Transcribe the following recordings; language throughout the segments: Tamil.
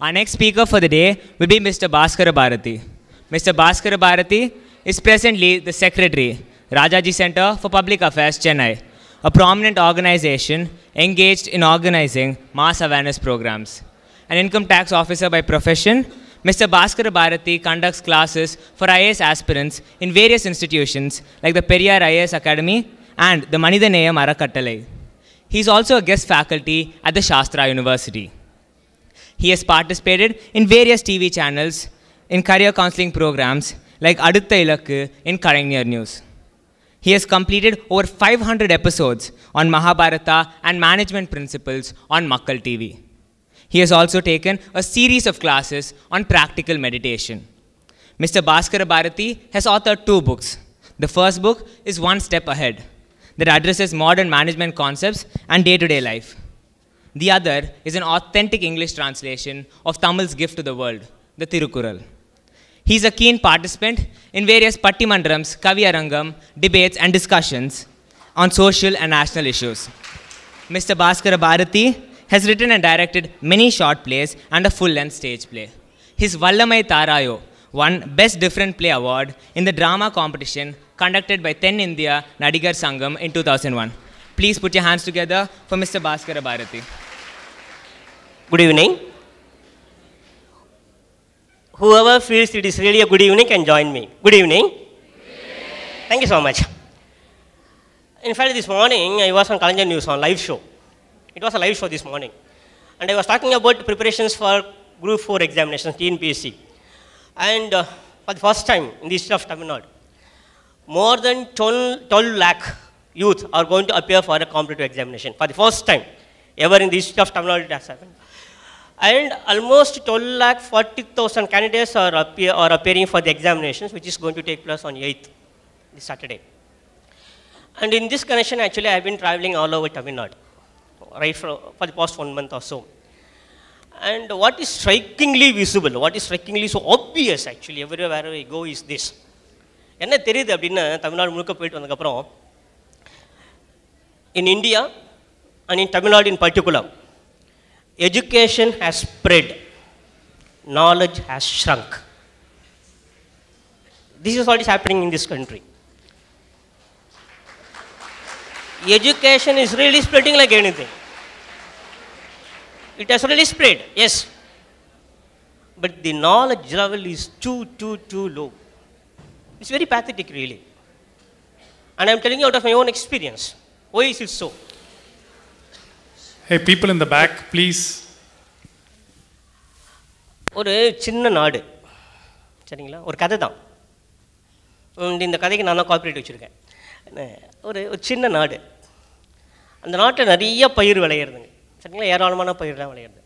Our next speaker for the day will be Mr. Bhaskara Bharati. Mr. Bhaskara Bharati is presently the Secretary, Rajaji Center for Public Affairs, Chennai, a prominent organization engaged in organizing mass awareness programs. An income tax officer by profession, Mr. Bhaskara Bharati conducts classes for IAS aspirants in various institutions like the Periyar IAS Academy and the Manidaneyam Arakattalai. He is also a guest faculty at the Shastra University. He has participated in various TV channels in career counseling programs like Adutha Ilakku in Kalaignar News. He has completed over 500 episodes on Mahabharata and management principles on Makkal TV. He has also taken a series of classes on practical meditation. Mr. Bhaskara Bharati has authored 2 books. The first book is One Step Ahead, that addresses modern management concepts and day-to-day life. The other is an authentic English translation of Tamil's gift to the world, the Tirukkural. He is a keen participant in various Pattimandrams, Kaviyarangam, debates and discussions on social and national issues. Mr. Bhaskara Bharati has written and directed many short plays and a full-length stage play. His Vallamai Tharayo won Best Different Play Award in the drama competition conducted by Ten India Nadigar Sangam in 2001. Please put your hands together for Mr. Bhaskara Bharati. Good evening. Whoever feels it is really a good evening can join me. Good evening. Thank you so much. In fact, this morning I was on Kalaignar News on live show. It was a live show this morning. And I was talking about preparations for Group 4 examinations, TNPSC. And for the first time in the history of Tamil Nadu, more than 12 lakh youth are going to appear for a competitive examination. For the first time ever in the history of Tamil Nadu it has happened. And almost 12,40,000 candidates are appearing for the examinations, which is going to take place on 8th, this Saturday. And in this connection, actually, I have been traveling all over Tamil Nadu, right for the past 1 month or so. And what is strikingly visible, what is strikingly so obvious, actually, everywhere I go is this. In India, and in Tamil Nadu in particular, education has spread, knowledge has shrunk. This is what is happening in this country. Education is really spreading like anything. It has really spread, yes. But the knowledge level is too low. It's very pathetic, really. And I'm telling you out of my own experience. Why is it so? Hey, people in the back, please. ஒரு சின்ன நாடு சரிங்களா, ஒரு கதை தான். இந்த கதைக்கு நான் தான் காப்பரேட் வச்சுருக்கேன். ஒரு சின்ன நாடு, அந்த நாட்டில் நிறைய பயிர் விளையிறதுங்க சரிங்களா, ஏராளமான பயிரெலாம் விளையிறது.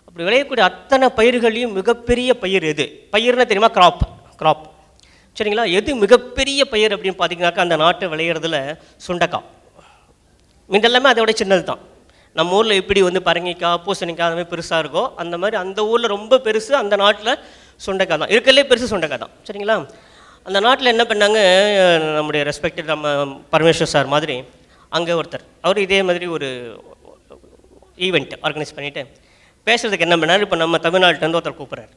அப்படி விளையக்கூடிய அத்தனை பயிர்களையும் மிகப்பெரிய பயிர் எது? பயிர்னா தெரியுமா? கிராப் சரிங்களா. எது மிகப்பெரிய பயிர் அப்படின்னு பார்த்தீங்கன்னாக்கா அந்த நாட்டை விளையிறதுல சுண்டைக்காய். மீதெல்லாமே அதோட சின்னது தான். நம்ம ஊரில் எப்படி பரங்கிக்காய், பூசணிக்காய் அந்த மாதிரி பெருசாக இருக்கோ அந்த மாதிரி அந்த ஊரில் ரொம்ப பெருசு அந்த நாட்டில் சுண்டைக்காய் தான். இருக்கிறதுலே பெருசு சுண்டைக்காய் தான் சரிங்களா. அந்த நாட்டில் என்ன பண்ணாங்க, நம்முடைய ரெஸ்பெக்டட் நம்ம பரமேஸ்வர் சார் மாதிரி அங்கே ஒருத்தர், அவர் இதே மாதிரி ஒரு ஈவெண்ட் ஆர்கனைஸ் பண்ணிவிட்டு பேசுகிறதுக்கு என்ன பண்ணார், இப்போ நம்ம தமிழ்நாட்டிலேருந்து ஒருத்தர் கூப்பிட்றாரு.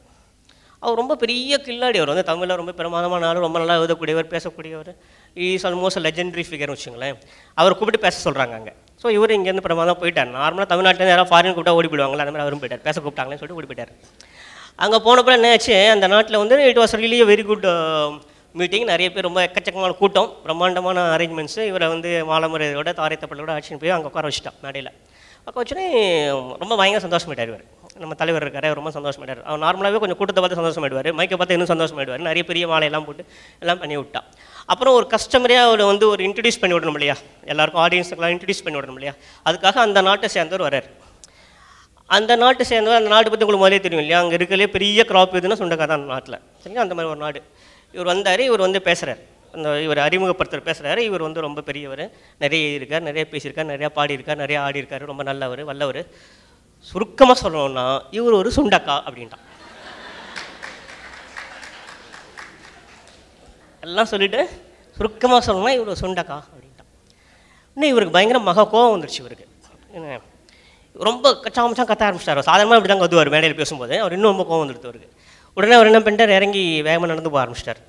அவர் ரொம்ப பெரிய கில்லாடி, அவர் தமிழில் ரொம்ப பிரமாதமான ஆள், ரொம்ப நல்லா எழுதக்கூடியவர், பேசக்கூடியவர், இஸ் ஆல்மோஸ்ட் லெஜெண்டரி ஃபிகர்னு வச்சுங்களேன். அவர் கூப்பிட்டு பேச சொல்கிறாங்க அங்கே. ஸோ இவர் இங்கேருந்து பிரமாதம் போயிட்டார். நார்மலாக தமிழ்நாட்டிலேருந்து யாராவது ஃபாரின் கூப்பிட்டா ஓடி போயிடுவாங்களா, அந்த மாதிரி அவரும் போயிட்டார். பேச கூப்பிட்டாங்களேன்னு சொல்லிட்டு ஓடி போயிட்டார். அங்கே போனப்போ என்ன ஆச்சு, அந்த நாட்டில் it was really very good meeting. நிறைய பேர், ரொம்ப எக்கச்சக்கமான கூட்டம், பிரம்மாண்டமான அரேஞ்ச்மெண்ட்ஸு. இவரை மாலமுறையோட தாரைத்தப்பளோட ஆட்சின்னு போய் அங்கே உட்கார வச்சுட்டான் மேடையில். உட்கார வச்சுனே ரொம்ப பயங்கர சந்தோஷமாயிட்டார் இவர். நம்ம தலைவர் இருக்கார், அவர் ரொம்ப சந்தோஷமாயிட்டார். அவர் நார்மலாகவே கொஞ்சம் கூட்டத்தை பார்த்து சந்தோஷமாயிடுவார், மைக்கை பார்த்து இன்னும் சந்தோஷமாயிடுவார். நிறைய பெரிய மாலையெல்லாம் போட்டு எல்லாம் பண்ணி விட்டான். அப்புறம் ஒரு கஸ்டமரே அவர் ஒரு இன்ட்ரடியூஸ் பண்ணி விடணும் இல்லையா, எல்லாருக்கும் ஆடியன்ஸுக்கெல்லாம் இன்ட்ரடியூஸ் பண்ணி விடணும் இல்லையா. அதுக்காக அந்த நாட்டை சேர்ந்தவர் வர்றார். அந்த நாட்டை சேர்ந்தவர், அந்த நாட்டை பற்றி உங்களுக்கு முதலே தெரியும் இல்லையா, அங்கே இருக்கிறதுலே பெரிய கிராப் எதுன்னா சுண்டைக்காய் தான் அந்த நாட்டில் சரிங்களா. அந்த மாதிரி ஒரு நாடு. இவர் வந்தார், இவர் பேசுகிறார், இவர் அறிமுகப்படுத்துகிற பேசுகிறாரு. இவர் ரொம்ப பெரியவர், நிறைய எழுதியிருக்கார், நிறைய பேசியிருக்கார், நிறையா பாடியிருக்கார், நிறையா ஆடியிருக்காரு, ரொம்ப நல்லவர், வல்லவர். சுருக்கமாக சொல்லணும்னா இவர் ஒரு சுண்டக்காய் அப்படின்ட்டான். எல்லாம் சொல்லிவிட்டு சுருக்கமாக சொல்லணும்னா இவர் ஒரு சுண்டக்காய் அப்படின்ட்டான். இன்னும் இவருக்கு பயங்கர கோவம் வந்துருச்சு இவருக்கு. ரொம்ப கச்சாமச்சான் கத்த ஆரம்பிச்சிட்டார். சாதாரணமாக இப்படி தான் கத்துவார் மேடையில் பேசும்போது. அவர் இன்னும் ரொம்ப கோவம் வந்துடுத்து அவருக்கு. உடனே அவர் என்ன பண்ணிட்டார், இறங்கி வேகமாக நடந்து போக ஆரம்பிச்சிட்டார்.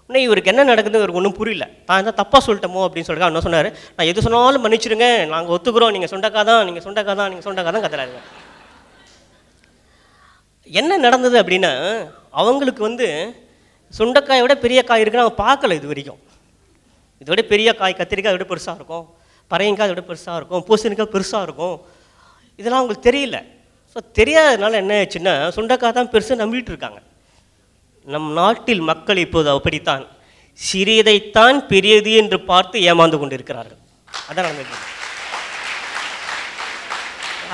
உடனே இவருக்கு என்ன நடக்குதுன்னு இவருக்கு ஒன்றும் புரியல. நான் தான் தப்பாக சொல்லிட்டோமோ அப்படின்னு சொல்லிட்டு என்ன சொன்னார், நான் எது சொன்னாலும் மன்னிச்சிடுங்க, நாங்கள் ஒத்துக்கிறோம், நீங்கள் சொண்டக்கா தான், நீங்கள் சொண்டக்கா தான், நீங்கள் சொண்டக்கா தான் கத்துறாருங்க. என்ன நடந்தது அப்படின்னா, அவங்களுக்கு சுண்டைக்காயை விட பெரிய காய் இருக்குன்னு அவங்க பார்க்கல இது வரைக்கும். இதோட பெரிய காய் கத்திரிக்காய் விட பெருசாக இருக்கும், பறையங்காய் விட பெருசாக இருக்கும், பூசணிக்காய் பெருசாக இருக்கும். இதெல்லாம் அவங்களுக்கு தெரியல. ஸோ தெரியாததுனால என்ன ஆச்சுன்னா, சுண்டைக்காய் தான் பெருசாக நம்பிட்டு இருக்காங்க. நம் நாட்டில் மக்கள் இப்போது அப்படித்தான் சிறியதைத்தான் பெரியது என்று பார்த்து ஏமாந்து கொண்டு இருக்கிறார்கள். அதான் நடந்துட்டு.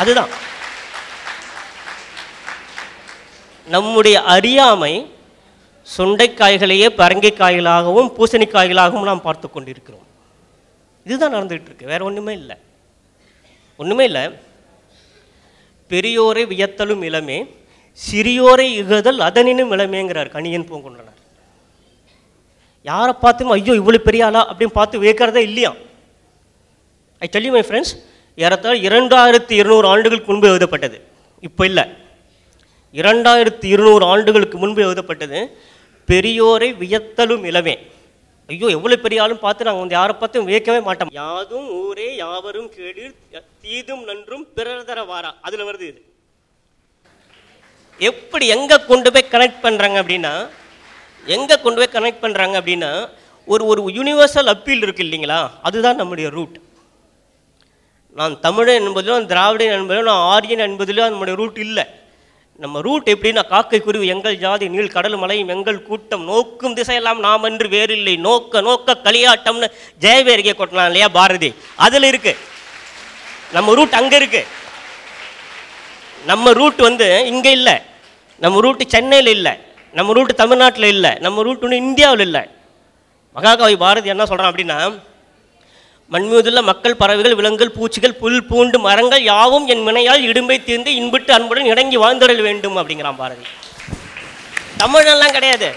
அதுதான் நம்முடைய அறியாமை. சுண்டைக்காய்களையே பரங்கைக்காய்களாகவும் பூசணிக்காய்களாகவும் நாம் பார்த்து கொண்டிருக்கிறோம். இதுதான் நடந்துகிட்டு இருக்கு, வேற ஒன்றுமே இல்லை. ஒன்றுமே இல்லை. பெரியோரை வியத்தலும் இளமே, சிறியோரை இகதல் அதனினும் இளமேங்கிறார் கணியன் பூங்குன்றனார். யாரை பார்த்தும் ஐயோ இவ்வளோ பெரிய ஆளா அப்படின்னு பார்த்து வைக்கிறதே இல்லையா. I tell you my friends, ஏறத்தாழ 2200 ஆண்டுகளுக்கு முன்பு எழுதப்பட்டது, இப்போ இல்லை. 2200 ஆண்டுகளுக்கு முன்பு எழுதப்பட்டது. பெரியோரை வியத்தலும் இளமே. ஐயோ எவ்வளோ பெரிய ஆளும் பார்த்து நாங்கள் யாரை பார்த்தும் வியக்கவே மாட்டோம். யாதும் ஊரே யாவரும் கேடு தீதும் நன்றும் பிறர் தர வாரா, அதில் வருது இது. எப்படி எங்கே கொண்டு போய் கனெக்ட் பண்ணுறாங்க அப்படின்னா, ஒரு யூனிவர்சல் அப்பீல் இருக்கு இல்லைங்களா, அதுதான் நம்முடைய ரூட். நான் தமிழன் என்பதிலோ, திராவிடன் என்பதிலோ, நான் ஆரியன் என்பதிலோ நம்முடைய ரூட் இல்லை. நம்ம ரூட் எப்படின்னா, காக்கை குருவி எங்கள் ஜாதி, நீள் கடல் மலையும் எங்கள் கூட்டம், நோக்கும் திசையெல்லாம் நாம் என்று வேறில்லை, நோக்க நோக்க களியாட்டம்னு ஜெயவேரிகை கொட்டலாம் இல்லையா பாரதி, அதில் இருக்கு. நம்ம ரூட் அங்கே இருக்கு. நம்ம ரூட் இங்கே இல்லை. நம்ம ரூட்டு சென்னையில் இல்லை, நம்ம ரூட்டு தமிழ்நாட்டில் இல்லை, நம்ம ரூட் இந்தியாவில் இல்லை. மகாகவி பாரதி என்ன சொல்கிறான் அப்படின்னா, மண்மீதுள்ள மக்கள் பறவைகள் விலங்குகள் பூச்சிகள் புல் பூண்டு மரங்கள் யாவும் என் வினையால் இடும்பை தீர்ந்து இன்புட்டு அன்புடன் இறங்கி வாழ்ந்துடல் வேண்டும் அப்படிங்கிறான் பாரதி. தமிழெல்லாம் கிடையாது.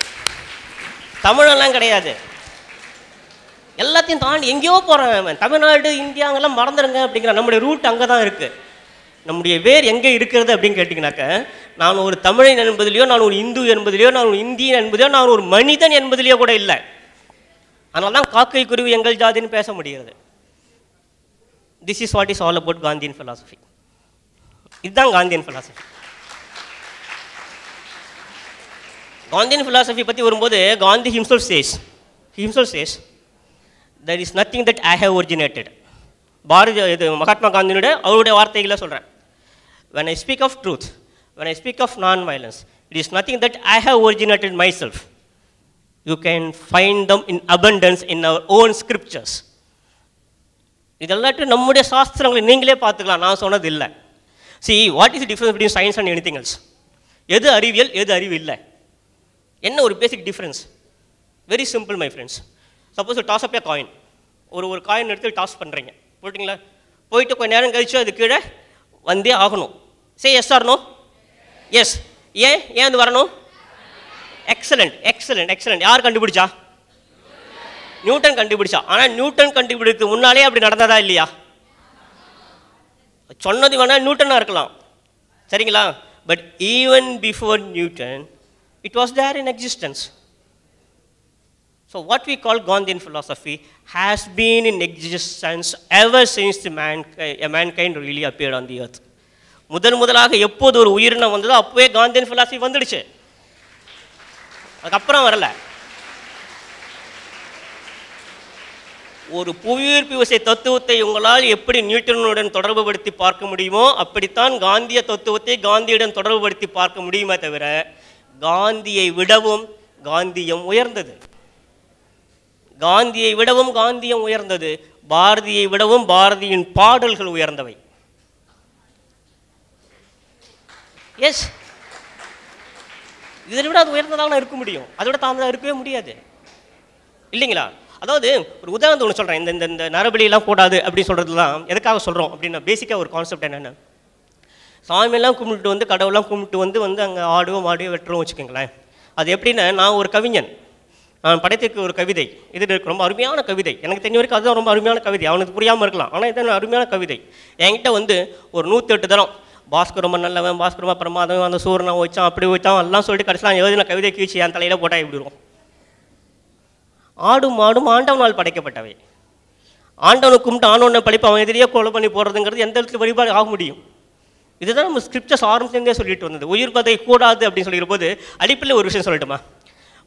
எல்லாத்தையும் தாண்டி எங்கேயோ போகிறேன். தமிழ்நாடு இந்தியாங்கெல்லாம் மறந்துடுங்க அப்படிங்கிறான். நம்முடைய ரூட் அங்கே தான் இருக்குது. நம்முடைய வேர் எங்கே இருக்கிறது அப்படின்னு கேட்டிங்கனாக்க, நான் ஒரு தமிழன் என்பதிலையோ, நான் ஒரு இந்து என்பதிலையோ, நான் ஒரு இந்தியன் என்பதிலையோ, நான் ஒரு மனிதன் என்பதிலையோ கூட இல்லை. அதனால தான் காக்கை குருவி எங்கள் ஜாதின்னு பேச முடிகிறது. This is what is all about Gandhian philosophy. இதுதான் காந்தியன் ஃபிலாசபி. காந்தியன் ஃபிலாசபி பற்றி வரும்போது, Gandhi himself says there is nothing that I have originated. இது மகாத்மா காந்தியினுடைய அவருடைய வார்த்தைகளை சொல்கிறேன். when I speak of truth, when I speak of non-violence, it is nothing that I have originated myself. You can find them in abundance in our own scriptures. இதெல்லாம் நம்முடைய சாஸ்திரங்களை நீங்களே பார்த்துக்கலாம், நான் சொன்னது இல்லை. See, what is the difference between science and anything else? எது அறிவியல், எது அறிவு இல்லை, என்ன ஒரு பேசிக் difference? Very simple my friends. Suppose toss up A coin, ஒரு காயின் எடுத்து டாஸ் பண்ணுறீங்க, போட்டிங்களா, போயிட்டு கொஞ்சம் நேரம் கழிச்சு அது கீழே வந்தே ஆகணும். Say yes or no? Yes. ஏன் அது வரணும்? எக்ஸலண்ட். யார் கண்டுபிடிச்சா? நியூட்டன் கண்டுபிடிச்சா. ஆனால் நியூட்டன் கண்டுபிடித்து முன்னாலே அப்படி நடந்ததா இல்லையா? சொன்னது வேணா நியூட்டனாக இருக்கலாம், சரிங்களா? But even before Newton it was there in existence. So what we call Gandhian philosophy has been in existence ever since mankind really appeared on the earth. முதலாக எப்போது ஒரு உயிரினம் வந்ததோ அப்போவே காந்தியன் philosophy வந்துடுச்சு. அதுக்கப்புறம் வரல. ஒரு புவியீர்ப்பு விசை தத்துவத்தை உங்களால் எப்படி நியூட்டனுடன் தொடர்புபடுத்தி பார்க்க முடியுமோ அப்படித்தான் காந்திய தத்துவத்தை காந்தியுடன் தொடர்புபடுத்தி பார்க்க முடியுமே தவிர, காந்தியை விடவும் காந்தியம் உயர்ந்தது. பாரதியை விடவும் பாரதியின் பாடல்கள் உயர்ந்தவை. எஸ், இதை விட அது உயர்ந்ததாக இருக்க முடியும், அதை விட தாமதம் இருக்கவே முடியாது, இல்லைங்களா? அதாவது ஒரு உதாரணத்தை ஒன்று சொல்கிறேன். இந்த நரபலியெல்லாம் கூடாது அப்படின்னு சொல்கிறதுலாம் எதுக்காக சொல்கிறோம் அப்படின்னா, பேசிக்காக ஒரு கான்செப்ட் என்னென்னா, சாமியெல்லாம் கும்பிட்டு கடவுள்லாம் கும்பிட்டு அங்கே ஆடுவோம் மாடுவோ வெட்டுறோம் வச்சுக்கோங்களேன். அது எப்படின்னா, நான் ஒரு கவிஞன், நான் படைத்திருக்க ஒரு கவிதை, இது ரொம்ப அருமையான கவிதை, எனக்கு தெரிஞ்ச வரைக்கும் அதுதான் ரொம்ப அருமையான கவிதை. அவனுக்கு புரியாமல் இருக்கலாம், ஆனால் இது அருமையான கவிதை. என்கிட்ட வந்து ஒரு 108 தரம் பாஸ்கரமா நல்லவன், பாஸ்கரமா பிரமாதம், அந்த சூரியனை வச்சான், அப்படி வச்சான் எல்லாம் சொல்லிட்டு கடைசியில் எழுதின கவிதை கீழ்ச்சி என் தலையில் போட்டால் எப்படி இருக்கும்? ஆடும் மாடும் ஆண்டவனால் படைக்கப்பட்டவை. ஆண்டவனை கும்பிட்டு ஆண்டவனை படிப்பு அவன் எதிரியே கொலை பண்ணி போடுறதுங்கிறது எந்த இடத்துல வழிபாடு ஆக முடியும்? இதுதான் நம்ம ஸ்கிரிப்சர்ஸ் ஆரம்பிச்சே சொல்லிட்டு வந்தது. உயிர்ப்பதை கூடாது அப்படின்னு சொல்லிக்கிற போது அடிப்படையில் ஒரு விஷயம் சொல்லட்டுமா?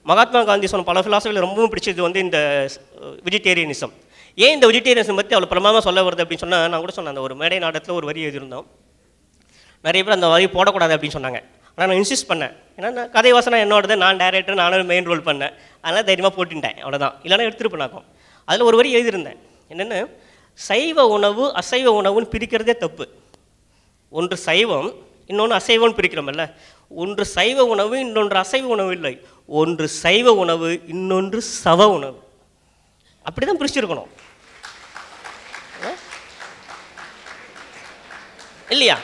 மகாத்மா காந்தி சொன்ன பல ஃபிலாசபியில் ரொம்பவும் பிடிச்சது வந்து இந்த வெஜிடேரியனிசம். ஏன் இந்த வெஜிடேரியனிசம் பற்றி அவ்வளோ பிரமாதமாக சொல்ல வருது அப்படின்னு சொன்னால், நான் கூட சொன்னேன், அந்த ஒரு மேடை நாடகத்தில் ஒரு வரி எழுதியிருந்தோம். நிறைய பேர் அந்த வரி போடக்கூடாது அப்படின்னு சொன்னாங்க. ஆனால் நான் இன்சிஸ்ட் பண்ணேன். ஏன்னா நான் கதை வாசனை என்னோடது, நான் டைரக்டர், நானும் மெயின் ரோல் பண்ணேன். அதனால் தைரியமாக போட்டுட்டேன், அவ்வளோதான். இல்லைனா எடுத்துருப்பேனாக்கும். அதில் ஒரு வரி எழுதியிருந்தேன். என்னென்ன, சைவ உணவு அசைவ உணவுன்னு பிரிக்கிறதே தப்பு. ஒன்று சைவம், இன்னொன்று அசைவம்னு பிரிக்கிறோம்ல. ஒன்று சைவ உணவு, இன்னொன்று அசைவ உணவு இல்லை. ஒன்று சைவ உணவு, இன்னொன்று சவ உணவு. அப்படி தான் பிரிச்சிருக்கணும் இல்லையா?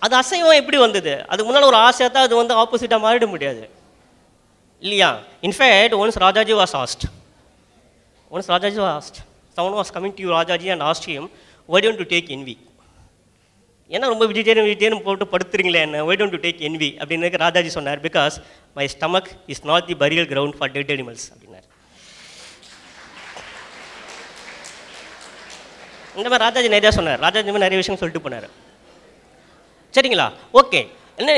அது அசைவம் எப்படி வந்தது? அதுக்கு முன்னால் ஒரு ஆசையாக தான் அது வந்து ஆப்போசிட்டாக மாறிட முடியாது இல்லையா? In fact once Rajaji was asked, someone was coming to you, Rajaji, and asked him, why don't you take envy? ஏன்னா ரொம்ப வெஜிடேரியன் போட்டு படுத்துறீங்களே என்ன, why don't you take envy அப்படின்னு ராஜாஜி சொன்னார். Because my stomach is not the burial ground for dead animals அப்படின்னார். இந்த மாதிரி ராஜாஜி நிறையா சொன்னார். ராஜாஜி மாதிரி நிறைய விஷயம் சொல்லிட்டு போனார். சரிங்களா? ஓகே.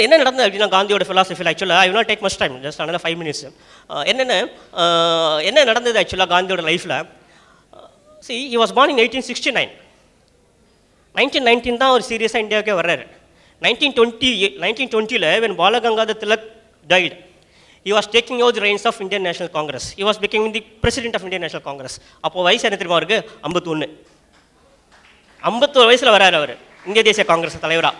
என்ன நடந்தது அப்படின்னா, காந்தியோட ஃபிலாசபியில் ஆக்சுவலாக I will not take much time, just another 5 minutes. என்ன நடந்தது ஆக்சுவலாக காந்தியோட லைஃப்பில்? See, he was born in 1869. 1919 தான் அவர் சீரியஸாக இந்தியாவுக்கே வர்றாரு. 1920 when Balaganga Tilak died, he was taking over the reins of Indian National Congress. He was becoming the president of Indian National Congress. அப்போ வயசு என்ன தெரியுமா அவருக்கு? 51 வயசில் வர்றாரு அவர் இந்திய தேசிய காங்கிரஸ் தலைவராக.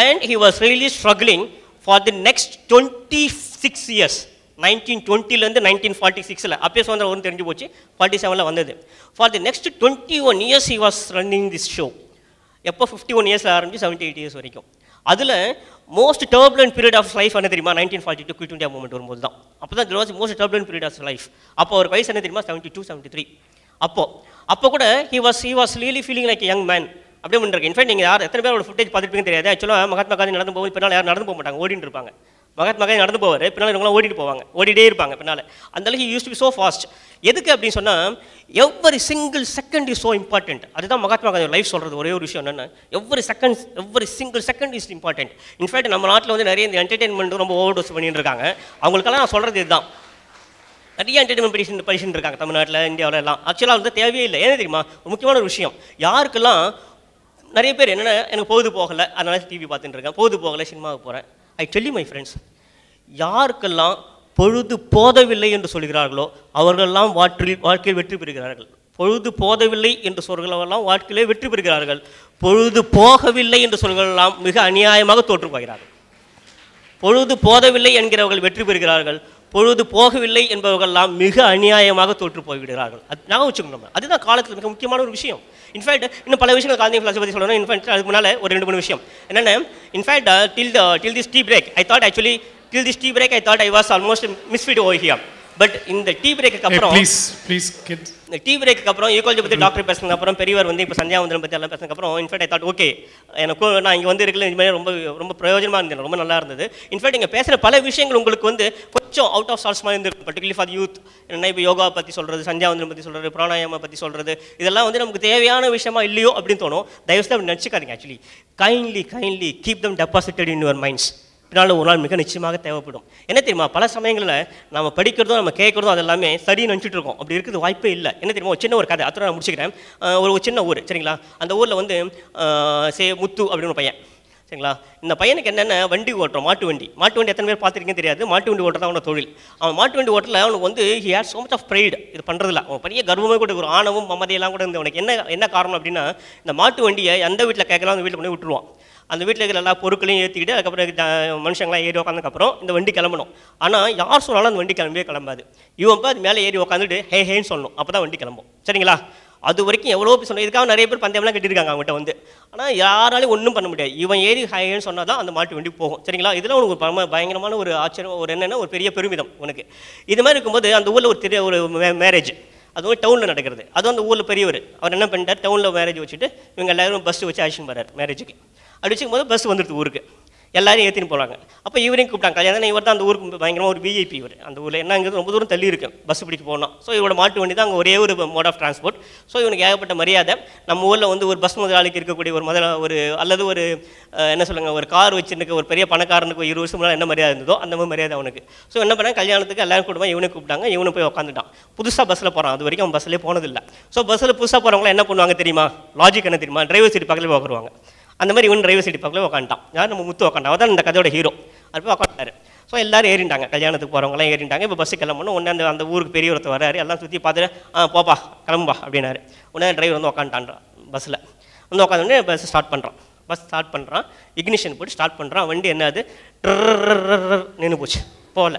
And he was really struggling for the next 26 years. 1920 1946 அப்பயே சுதந்திரம் ஒன்று தெரிஞ்சு போச்சு, 47 வந்தது. For the next 21 years he was running this show. எப்போ 51 years ஆரம்பிச்சு 78 years வரைக்கும். அதில் most turbulent period of life என்ன தெரியுமா? 1942 குவிட் இந்தியா மூவ்மெண்ட் வரும்போது தான். அப்போ தான் was most turbulent period of life. அப்போ ஒரு வயசு என்ன தெரியுமா? 72, 73. அப்போ கூட he was really feeling like a young man. அப்படியே பண்ணிருக்கு. இன்ஃபேக்ட் நீங்கள் யார் எத்தனை பேர் ஒரு ஃபுட்டேஜ் பார்த்துருப்பீங்க தெரியாது. ஆக்சுவலாக மகாத்மா காந்தி நடந்து போகும்போது பின்னால் யாரும் நடந்து போக மாட்டாங்க, ஓடிட்டு இருப்பாங்க. மகாத்மா காந்தி நடந்து போவார், பின்னால் இவங்களாம் ஓடிட்டே இருப்பாங்க பின்னால். அந்த அளவுக்கு used to be so fast. எதுக்கு அப்படின்னு சொன்னால், every single second is so important. அதுதான் மகாத்மா காந்தி லைஃப் சொல்கிறது. ஒரே ஒரு விஷயம் என்னென்னா, every single second is important. In fact நம்ம நாட்டில் வந்து நிறைய இந்த என்டர்டெயின்மெண்ட் ரொம்ப ஓவர் டோஸ் பண்ணிட்டு இருக்காங்க. அவங்களுக்கெல்லாம் நான் சொல்கிறது இதுதான். நிறைய என்டர்டெயின்மெண்ட் படிச்சுட்டு இருக்காங்க தமிழ்நாட்டில், இந்தியாவில் எல்லாம். ஆக்சுவலாக வந்து தேவையே இல்லை. ஏன்னு தெரியுமா? ஒரு முக்கியமான ஒரு விஷயம், யாருக்கெல்லாம் நிறைய பேர் என்னென்ன, எனக்கு பொழுது போகலை அதனால டிவி பார்த்துட்டு இருக்கேன், பொழுது போகலை சினிமாவுக்கு போகிறேன். I tell you my friends, யாருக்கெல்லாம் பொழுது போதவில்லை என்று சொல்கிறார்களோ அவர்களெல்லாம் வாழ்க்கையில் வெற்றி பெறுகிறார்கள். பொழுது போதவில்லை என்று சொல்கிறவர்களெல்லாம் வாழ்க்கையிலே வெற்றி பெறுகிறார்கள். பொழுது போகவில்லை என்று சொல்கிறவர்களெல்லாம் மிக அநியாயமாக தோற்று போகிறார்கள். பொழுது போதவில்லை என்கிறவர்கள் வெற்றி பெறுகிறார்கள், பொழுது போகவில்லை என்பவர்களெல்லாம் மிக அநியாயமாக தோற்று போய்விடுகிறார்கள். அது ஞாபகம் வச்சுக்கணும். அதுதான் காலத்தில் மிக முக்கியமான ஒரு விஷயம். இன்ஃபேக்ட் இன்னும் பல விஷயங்கள் காந்தி ஃபிலாசபி பற்றி சொல்லணும். இன்ஃபேக்ட் அதுக்கு முன்னால் ஒரு 2-3 விஷயம் என்னென்ன. In fact till this tea break I thought I was almost misfit over here. But இந்த டீ பிரேக்கு அப்புறம் ப்ளீஸ் கிட் இந்த டீ பிரேக்கு அப்புறம் ஈக்குவாலிட்டி பற்றி டாக்டர் பேசுனதுக்கு அப்புறம் பெரியவர் வந்து இப்போ சந்தியாவந்தனம் பற்றி எல்லாம் பேசுனதுக்கு அப்புறம் இன்ஃபேக்ட் ஐ தாட் ஓகே, எனக்கு நான் இங்கே வந்து இருக்கல, இந்த மாதிரி ரொம்ப பிரயோஜனமாக இருந்தது, ரொம்ப நல்லா இருந்தது. இன்ஃபேக்ட் இங்கே பேசுகிற பல விஷயங்கள் உங்களுக்கு வந்து கொஞ்சம் அவுட் ஆஃப் சார்ட்ஸ் மாதிரி இருந்திருக்கும். Particularly for youth. என்ன இப்போ யோகா பற்றி சொல்கிறது, சந்தியாவந்தனம் பற்றி சொல்கிறது, பிராணாயாமா பற்றி சொல்கிறது, இதெல்லாம் வந்து நமக்கு தேவையான விஷயமா இல்லையோ அப்படின்னு தோணும். தயவுசெய்து அப்படி நினச்சிக்காதீங்க. Actually kindly keep them deposited in your minds. பின்னால் ஒரு நாள் மிக நிச்சயமாக தேவைப்படும். என்ன தெரியுமா, பல சமயங்களில் நம்ம படிக்கிறதும் நம்ம கேட்குறதும் அது எல்லாமே சரின்னு நினச்சிட்டு இருக்கோம். அப்படி இருக்கிறது வாய்ப்பே இல்லை. என்ன தெரியுமா, ஒரு சின்ன ஒரு கதை அத்தனை நான் முடிச்சுக்கிறேன். ஒரு சின்ன ஊர் சரிங்களா, அந்த ஊரில் வந்து முத்து அப்படின்னு ஒரு பையன் சரிங்களா. இந்த பையனுக்கு என்னென்ன வண்டி ஓட்டுறோம், மாட்டு வண்டி எத்தனை பேர் பார்த்துருக்கீங்கன்னு தெரியாது. மாட்டு வண்டி ஓட்டுறது அவனோட தொழில். அவன் மாட்டு வண்டி ஓட்டல அவனுக்கு வந்து he had so much of pride. இது பண்ணுறதில்ல, அவன் பெரிய கர்வமே கூட, ஒரு ஆணவம் மமதையெல்லாம் கூட இருந்தவனுக்கு. என்ன காரணம் அப்படின்னா, இந்த மாட்டு வண்டியை எந்த வீட்டில் கேட்கலாம் அந்த வீட்டில் கொண்டு விட்டுருவான். அந்த வீட்டில் இருக்கிற எல்லா பொருட்களையும் ஏற்றிக்கிட்டு அதுக்கப்புறம் மனுஷங்களாம் ஏறி உட்காந்ததுக்கப்புறம் இந்த வண்டி கிளம்பணும். ஆனால் யார் சொன்னாலும் அந்த வண்டி கிளம்பவே கிளம்பாது. இவன் அது மேலே ஏறி உட்காந்துட்டு ஹேன்னு சொல்லணும், அப்போ தான் வண்டி கிளம்பும் சரிங்களா. அது வரைக்கும் எவ்வளோ பேர் சொன்னோம். இதுக்காக நிறைய பேர் பந்தயம்லாம் கட்டியிருக்காங்க அவங்ககிட்ட வந்து. ஆனால் யாராலையும் ஒன்றும் பண்ண முடியாது. இவன் ஏறி ஹைன்னு சொன்னால் தான் அந்த மாட்டு வண்டி போகும். சரிங்களா? இதெல்லாம் உனக்கு பயங்கரமான ஒரு ஆச்சரியம், ஒரு என்னென்னா ஒரு பெரிய பெருமிதம் உனக்கு. இது மாதிரி இருக்கும்போது அந்த ஊரில் ஒரு மேரேஜ், அதுவும் டவுனில் நடக்கிறது. அதுவும் அந்த ஊரில் பெரியவர் அவர் என்ன பண்ணிட்டார், டவுனில் மேரேஜ் வச்சுட்டு இவங்க எல்லாரும் பஸ் வச்சு அழைச்சின்னு போகிறார் மேரேஜுக்கு. அப்படி வச்சுக்கும் போது பஸ் வந்துடுது ஊருக்கு, எல்லாரும் ஏற்றின்னு போகிறாங்க. அப்போ இவரையும் கூப்பிட்டாங்க. கல்யாணம் இவர் தான் அந்த ஊருக்கு பயங்கரமாக ஒரு விஐபி. இவர் அந்த ஊரில் என்னங்கிறது ரொம்ப தூரம் தள்ளி இருக்கு, பஸ் பிடிக்க போனோம். ஸோ இவரோட மாட்டு வண்டி தான் அங்கே ஒரே ஒரு மோட் ஆஃப் டிரான்ஸ்போர்ட். ஸோ இவனுக்கு ஏகப்பட்ட மரியாதை. நம்ம ஊரில் வந்து ஒரு பஸ் முதலாளிக்கு இருக்கக்கூடிய ஒரு அல்லது ஒரு என்ன சொல்லுங்கள், ஒரு கார் வச்சுருக்க ஒரு பெரிய பணக்காரனுக்கு 20 வருஷம் முன்னாடி என்ன மரியாதை இருந்ததோ அந்த மாதிரி மரியாதை அவனுக்கு. ஸோ என்ன பண்ணால் கல்யாணத்துக்கு எல்லாரும் கூடுவாங்க, இவனை கூப்பிட்டாங்க. இவனு போய் உட்காந்துட்டான். புதுசாக பஸ்ஸில் போகிறான், அது வரைக்கும் அவன் பஸ்ஸில் போனதில்லை. ஸோ பஸ்ஸில் புதுசாக போகிறவங்களாம் என்ன பண்ணுவாங்க தெரியுமா, லாஜிக் என்ன தெரியுமா, டிரைவர் சீட் பக்கத்தில் உட்காருவாங்க. அந்த மாதிரி இவன் டிரைவர் சீட் பக்கத்தில் உட்காந்துட்டான். யார், நம்ம முத்து உட்காண்டான். அதான் இந்த கதையோட ஹீரோ. அது போய் உட்காந்துட்டாரு. ஸோ எல்லாரும் ஏறிட்டாங்க, கல்யாணத்துக்கு போகிறவங்களாம் ஏறிட்டாங்க. இப்போ பஸ்ஸு கிளம்பணும். ஒன்று அந்த ஊருக்கு பெரிய ஒருத்தர் வராரு, எல்லாம் சுற்றி பார்த்துட்டு போப்பா கிளம்பா அப்படின்னாரு. உடனே டிரைவர் வந்து உட்காந்துட்டான் பஸ்ஸில். வந்து உட்காந்தோடனே பஸ் ஸ்டார்ட் பண்ணுறான். இக்னிஷன் போட்டு ஸ்டார்ட் பண்ணுறான். வண்டி என்னது நின்று போச்சு, போகல.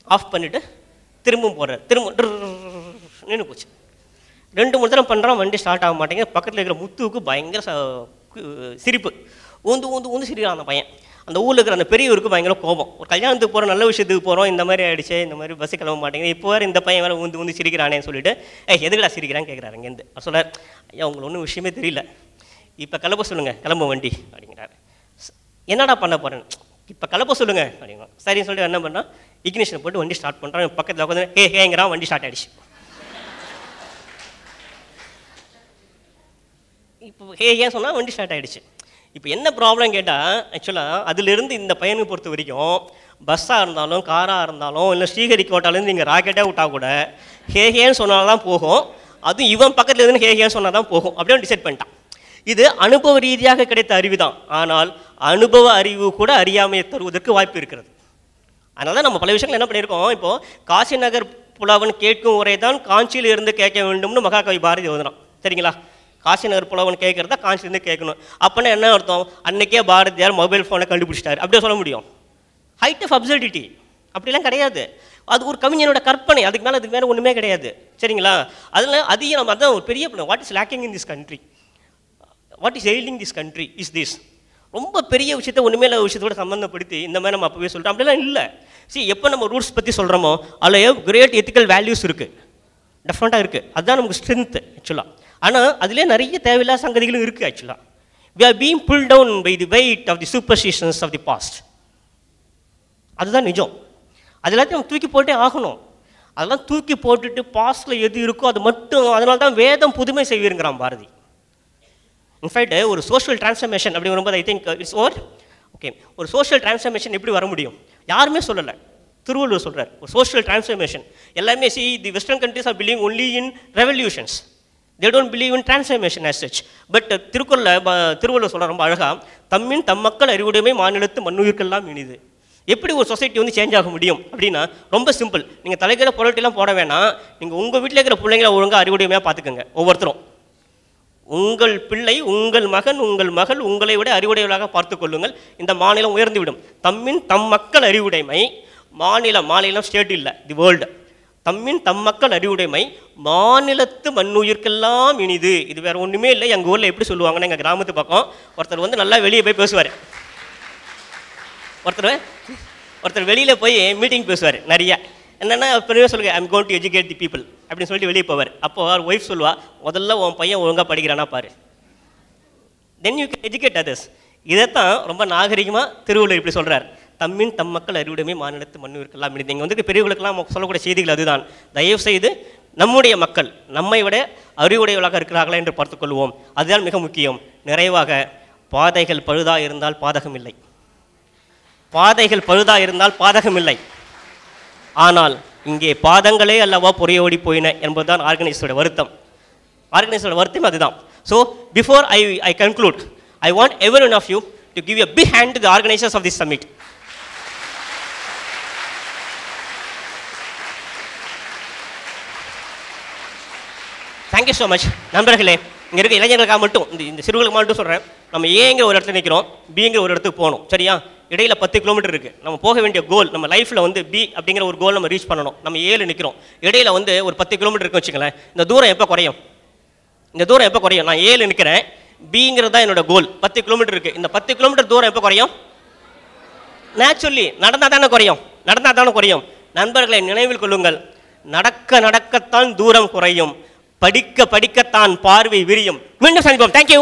ஆஃப் பண்ணிவிட்டு திரும்பவும் போடுறாரு, திரும்ப நின்று போச்சு. 2-3 தடவை பண்ணுறான், வண்டி ஸ்டார்ட் ஆக மாட்டேங்குது. பக்கத்தில் இருக்கிற முத்துவுக்கு பயங்கர சிரிப்பு, ஊந்து சிரிக்கிறான் அந்த பையன். அந்த ஊரில் இருக்கிற அந்த பெரியவருக்கு பயங்கர கோபம். ஒரு கல்யாணத்துக்கு போகிறோம், நல்ல விஷயத்துக்கு போகிறோம், இந்த மாதிரி ஆகிடுச்சு, இந்த மாதிரி பஸ்ஸு கிளம்ப மாட்டேங்குது, இப்போ வேறு இந்த பையன் வேறு ஊந்து சிரிக்கிறானேன்னு சொல்லிட்டு எதுக்கடா சிரிக்கிறான்னு கேட்குறாரு இங்கேருந்து. சொல்கிறார், ஐயா உங்களுக்கு ஒன்றும் விஷயமே தெரியல, இப்போ கிளம்ப சொல்லுங்கள், கிளம்ப வண்டி அப்படிங்கிறாரு. என்னடா பண்ண போகிறேன், இப்போ கிளம்ப சொல்லுங்கள் அப்படிங்க. சரின்னு சொல்லிட்டு என்ன பண்ணால் இக்னிஷன் போட்டு வண்டி ஸ்டார்ட் பண்ணுறான். பக்கத்தில் உட்காந்து ஹேங்கிறான், வண்டி ஸ்டார்ட் ஆகிடுச்சு. இப்போ ஏன் சொன்னால் வண்டி ஸ்டார்ட் ஆகிடுச்சு. இப்போ என்ன ப்ராப்ளம் கேட்டால், ஆக்சுவலாக அதிலிருந்து இந்த பையனுக்கு பொறுத்த வரைக்கும் பஸ்ஸாக இருந்தாலும் காராக இருந்தாலும் இல்லை ஸ்ரீஹரிக்கோட்டாலேருந்து நீங்கள் ராக்கெட்டாக விட்டால் கூட ஹேன்னு சொன்னால் தான் போகும். அதுவும் இவன் பக்கத்தில் இருந்து ஹேன்னு சொன்னால் தான் போகும் அப்படின்னு டிசைட் பண்ணிட்டான். இது அனுபவ ரீதியாக கிடைத்த அறிவு தான். ஆனால் அனுபவ அறிவு கூட அறியாமையை தருவதற்கு வாய்ப்பு இருக்கிறது. அதனால தான் நம்ம பல விஷயங்கள் என்ன பண்ணியிருக்கோம். இப்போது காசி நகர் புலவன் கேட்கும் உரை தான் காஞ்சியில் இருந்து கேட்க வேண்டும்னு மகாகவி பாரதி எழுதுனான். சரிங்களா? காசி நகர் புலவன் கேட்குறதா காஞ்சிலேருந்து கேட்கணும். அப்போனா என்ன அர்த்தம், அன்றைக்கே பாரதியார் மொபைல் ஃபோனை கண்டுபிடிச்சிட்டாரு அப்படியே சொல்ல முடியும்? ஹைட் ஆஃப் அப்சர்டிட்டி அப்படிலாம் கிடையாது. அது ஒரு கவிஞனோட கற்பனை, அதுக்கு மேலே ஒன்றுமே கிடையாது. சரிங்களா? அதில் அதையும் நம்ம அதான் ஒரு பெரிய what is lacking in this country, what is ailing this country is this. ரொம்ப பெரிய விஷயத்தை ஒன்றுமே இல்லாத விஷயத்தோட சம்மந்தப்படுத்தி இந்த மாதிரி நம்ம அப்போவே சொல்லிட்டோம். அப்படிலாம் இல்லை. எப்போ நம்ம ரூட்ஸ் பற்றி சொல்கிறோமோ அதில் கிரேட் எத்திக்கல் வேல்யூஸ் இருக்குது, டெஃபினட்டாக இருக்குது. அதுதான் நமக்கு ஸ்ட்ரென்த்து ஆக்சுவலாக. ஆனால் அதிலே நிறைய தேவையில்லாத சங்கதிகளும் இருக்குது ஆக்சுவலாக. we are being pulled down by the weight of the superstitions of the past. அதுதான் நிஜம். அது எல்லாத்தையும் நம்ம தூக்கி போட்டே ஆகணும். அதெல்லாம் தூக்கி போட்டுட்டு பாஸ்டில் எது இருக்கோ அது மட்டும், அதனால தான் வேதம் புதுமை செய்வீங்கிறான் பாரதி. இன்ஃபேக்ட் ஒரு சோஷியல் டிரான்ஸ்ஃபர்மேஷன் அப்படி வரும்போது I think it's over. Okay, ஒரு சோஷியல் டிரான்ஸ்ஃபர்மேஷன் எப்படி வர முடியும்? யாருமே சொல்லலை, திருவள்ளுவர் சொல்கிறார் ஒரு சோஷியல் டிரான்ஸ்ஃபர்மேஷன். எல்லாமே தி western countries R believe only in revolutions, they don't believe in transformation as such. But Thiruvalluvar சொல்கிற ரொம்ப அழகாக, தம்மின் தம் மக்கள் அறிவுடைமை மாநிலத்து மண்ணுயிர்க்கெல்லாம் இனிது. எப்படி ஒரு சொசைட்டி வந்து சேஞ்ச் ஆக முடியும் அப்படின்னா ரொம்ப சிம்பிள். நீங்கள் தலைக்கிற பொருட்கள்லாம் போட வேணாம், நீங்கள் உங்கள் வீட்டில் இருக்கிற பிள்ளைங்களை ஒழுங்காக அறிவுடைமையாக பார்த்துக்கோங்க. ஒவ்வொருத்தரும் உங்கள் பிள்ளை, உங்கள் மகன், உங்கள் மகள் உங்களை விட அறிவுடையவர்களாக பார்த்து கொள்ளுங்கள், இந்த மாநிலம் உயர்ந்துவிடும். தம்மின் தம் மக்கள் அறிவுடைமை, மாநிலம் ஸ்டேட் இல்லை, தி வேர்ல்டு. தம்மின் தம் மக்கள் அறிவுடைமை மாநிலத்து மண்ணுயிர்க்கெல்லாம் இனிது. இது வேறு ஒன்றுமே இல்லை. எங்கள் ஊரில் எப்படி சொல்லுவாங்கன்னா, எங்கள் கிராமத்து பக்கம் ஒருத்தர் வந்து நல்லா வெளியே போய் பேசுவார். ஒருத்தர் வெளியில் போய் மீட்டிங் பேசுவார் நிறையா. என்னென்னா பெரிய சொல்லுங்கள், I'm going to educate the people அப்படின்னு சொல்லிட்டு வெளியே போவார். அப்போது அவர் ஒய்ஃப் சொல்லுவா, முதல்ல உன் பையன் ஒழுங்காக படிக்கிறானா பாரு, then you can educate others. இதைத்தான் ரொம்ப நாகரிகமாக திருவள்ளுவர் இப்படி சொல்கிறார். தம்மின் தம் மக்கள் அறிவுடைமை மாநிலத்து மண்ணுயிர்க்கெல்லாம் இனிது. இங்கே வந்து பெரியவர்களுக்கெல்லாம் சொல்லக்கூடிய செய்திகள் அதுதான். தயவு செய்து நம்முடைய மக்கள் நம்மை விட அறிவுடையவர்களாக இருக்கிறார்களா என்று பார்த்துக்கொள்வோம். அதுதான் மிக முக்கியம். நிறைவாக, பாதைகள் பழுதாக இருந்தால் பாதகம் இல்லை, பாதைகள் பழுதாக இருந்தால் பாதகம் இல்லை. ஆனால் இங்கே பாதங்களே அல்லவா புறையோடி போயின என்பதுதான் ஆர்கனைசரோட வருத்தம். ஆர்கனைசரோட வருத்தம் அதுதான். So before I conclude, I want every one of you to give a big hand to the organisers of this summit. Thank you so much. நண்பர்களே, இங்கே இருக்க இளைஞர்களுக்காக மட்டும், இந்த சிறுவர்களுக்கு மட்டும் சொல்கிறேன், நம்ம ஏங்கிற ஒரு இடத்துல நிற்கிறோம், பிங்கிற ஒரு இடத்துக்கு போகணும். சரியா? இடையில 10 கிலோமீட்டர் இருக்குது. நம்ம போக வேண்டிய கோல், நம்ம லைஃப்பில் வந்து பி அப்படிங்கிற ஒரு கோல் நம்ம ரீச் பண்ணணும். நம்ம 7 நிற்கிறோம், இடையில வந்து ஒரு 10 கிலோமீட்டர் இருக்குன்னு வச்சுங்களேன். இந்த தூரம் எப்போ குறையும்? இந்த தூரம் எப்போ குறையும்? நான் 7 நிற்கிறேன், பிங்கிறது தான் என்னோட கோல். 10 கிலோமீட்டர் இருக்குது. இந்த 10 கிலோமீட்டர் தூரம் எப்போ குறையும்? நேச்சுரலி நடந்தால் தானே குறையும், நடந்தால் தானே குறையும். நண்பர்களை நினைவில் கொள்ளுங்கள், நடக்க நடக்கத்தான் தூரம் குறையும், படிக்க படிக்கத்தான் பார்வை விரியும். மீண்டும் சந்திப்போம். தேங்க்யூ.